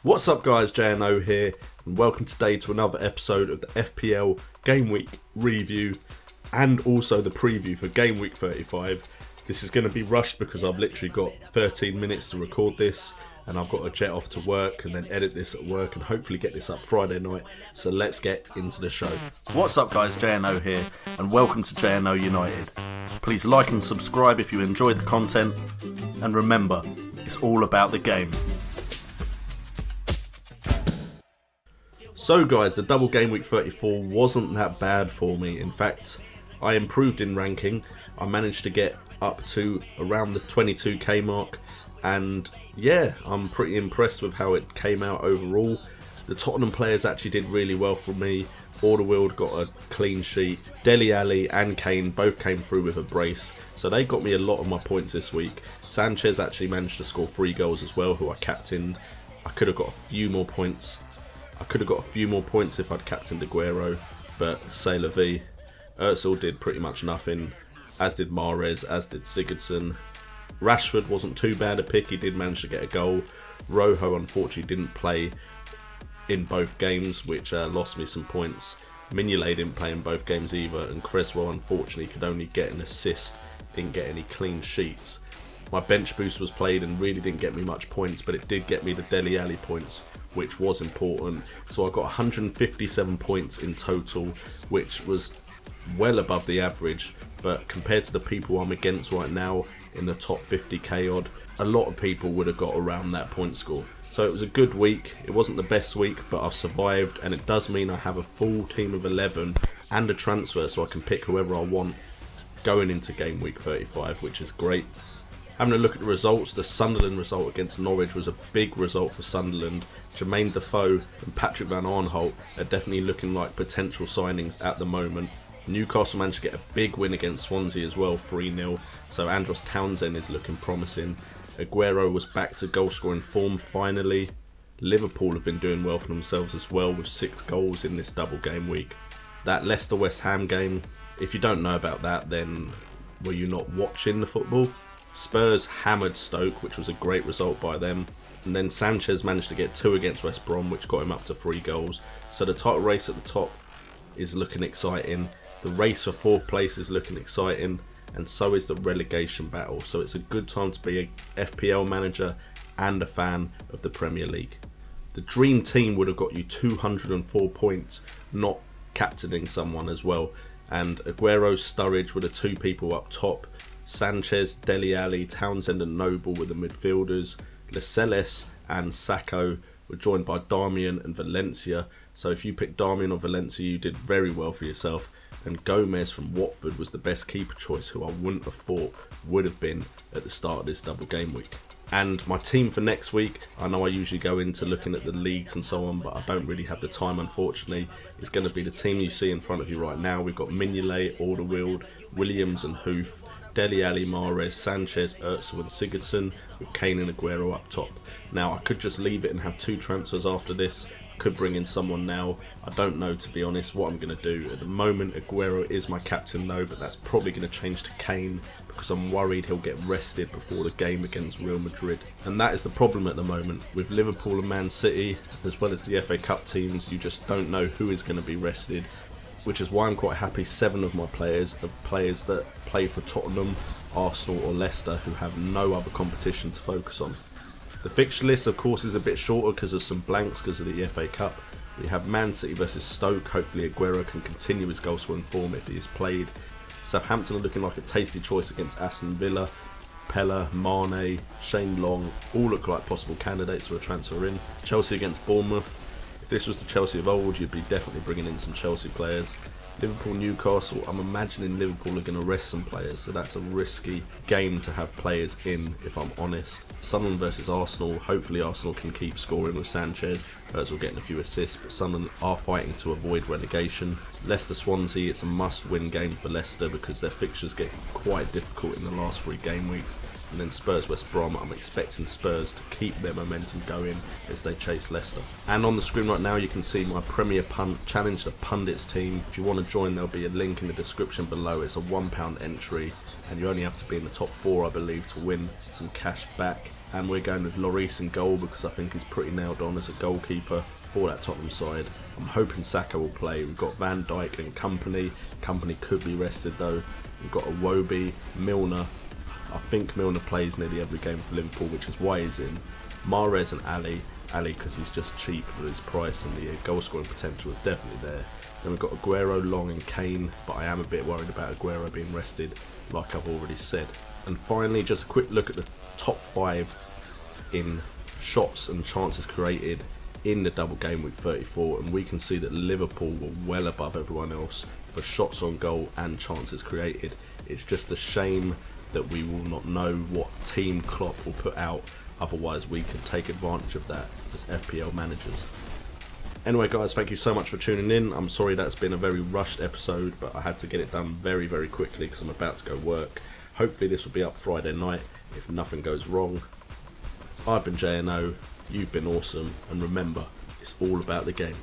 What's up guys, JNO here, and welcome today to another episode of the FPL Game Week review and also the preview for Game Week 35. This is going to be rushed because I've literally got 13 minutes to record this and I've got to jet off to work and then edit this at work and hopefully get this up Friday night. So let's get into the show. What's up guys, JNO here, and welcome to JNO United. Please like and subscribe if you enjoy the content, and remember, it's all about the game. So guys, the double Game Week 34 wasn't that bad for me. In fact, I improved in ranking. I managed to get up to around the 22k mark, and yeah, I'm pretty impressed with how it came out overall. The Tottenham players actually did really well for me. Alderweireld got a clean sheet. Dele Alli and Kane both came through with a brace, so they got me a lot of my points this week. Sanchez actually managed to score 3 goals as well, who I captained. I could have got a few more points. If I'd captained Aguero, but c'est la vie. Özil did pretty much nothing, as did Mahrez, as did Sigurdsson. Rashford wasn't too bad a pick, he did manage to get a goal. Rojo unfortunately didn't play in both games, which lost me some points. Mignolet didn't play in both games either, and Cresswell unfortunately could only get an assist, didn't get any clean sheets. My bench boost was played and really didn't get me much points, but it did get me the Dele Alli points, which was important. So I got 157 points in total, which was well above the average, but compared to the people I'm against right now in the top 50k odd, a lot of people would have got around that point score. So it was a good week. It wasn't the best week, but I've survived, and it does mean I have a full team of 11 and a transfer, so I can pick whoever I want going into Game Week 35, which is great. Having a look at the results, the Sunderland result against Norwich was a big result for Sunderland. Jermaine Defoe and Patrick Van Aanholt are definitely looking like potential signings at the moment. Newcastle managed to get a big win against Swansea as well, 3-0, so Andros Townsend is looking promising. Aguero was back to goal scoring form finally. Liverpool have been doing well for themselves as well with 6 goals in this double game week. That Leicester West Ham game, if you don't know about that, then were you not watching the football? Spurs hammered Stoke, which was a great result by them. And then Sanchez managed to get 2 against West Brom, which got him up to 3 goals. So the title race at the top is looking exciting. The race for 4th place is looking exciting. And so is the relegation battle. So it's a good time to be a FPL manager and a fan of the Premier League. The dream team would have got you 204 points, not captaining someone as well. And Aguero, Sturridge were the 2 people up top. Sanchez, Dele Alli, Townsend and Noble were the midfielders. Lascelles and Sacco were joined by Darmian and Valencia. So if you picked Darmian or Valencia, you did very well for yourself. And Gomez from Watford was the best keeper choice, who I wouldn't have thought would have been at the start of this double game week. And my team for next week, I know I usually go into looking at the leagues and so on, but I don't really have the time unfortunately. It's going to be the team you see in front of you right now. We've got Mignolet, Alderweireld, Williams and Hoof, Dele Alli, Mahrez, Sanchez, Özil and Sigurdsson, with Kane and Aguero up top. Now I could just leave it and have 2 transfers after this. I could bring in someone now. I don't know, to be honest, what I'm going to do. At the moment Aguero is my captain though, but that's probably going to change to Kane because I'm worried he'll get rested before the game against Real Madrid. And that is the problem at the moment. With Liverpool and Man City, as well as the FA Cup teams, you just don't know who is going to be rested. Which is why I'm quite happy 7 of my players are players that play for Tottenham, Arsenal or Leicester, who have no other competition to focus on. The fixture list of course is a bit shorter because of some blanks because of the FA Cup. We have Man City versus Stoke. Hopefully Aguero can continue his goal scoring form if he is played. Southampton are looking like a tasty choice against Aston Villa. Pella, Mane, Shane Long all look like possible candidates for a transfer in. Chelsea against Bournemouth. If this was the Chelsea of old, you'd be definitely bringing in some Chelsea players. Liverpool, Newcastle, I'm imagining Liverpool are going to rest some players, so that's a risky game to have players in, if I'm honest. Sunderland versus Arsenal, hopefully Arsenal can keep scoring with Sanchez. Özil getting a few assists, but Sunderland are fighting to avoid relegation. Leicester, Swansea, it's a must-win game for Leicester because their fixtures get quite difficult in the last 3 game weeks. And then Spurs West Brom, I'm expecting Spurs to keep their momentum going as they chase Leicester. And on the screen right now you can see my Premier Punt Challenge the Pundits team. If you want to join, there'll be a link in the description below. It's a £1 entry and you only have to be in the top 4 I believe to win some cash back. and we're going with Lloris in goal because I think he's pretty nailed on as a goalkeeper for that Tottenham side. I'm hoping Saka will play. We've got Van Dijk and Company. Company could be rested though. We've got Iwobi, Milner. I think Milner plays nearly every game for Liverpool, which is why he's in. Mahrez and Ali because he's just cheap for his price, and the goal scoring potential is definitely there. Then we've got Aguero, Long and Kane, but I am a bit worried about Aguero being rested, like I've already said. And finally, just a quick look at the top 5 in shots and chances created in the double game week 34, and we can see that Liverpool were well above everyone else for shots on goal and chances created. It's just a shame that we will not know what team Klopp will put out, otherwise we could take advantage of that as FPL managers. Anyway guys, thank you so much for tuning in. I'm sorry that's been a very rushed episode, but I had to get it done very, very quickly because I'm about to go work. Hopefully this will be up Friday night if nothing goes wrong. I've been JNO, you've been awesome, and remember, it's all about the game.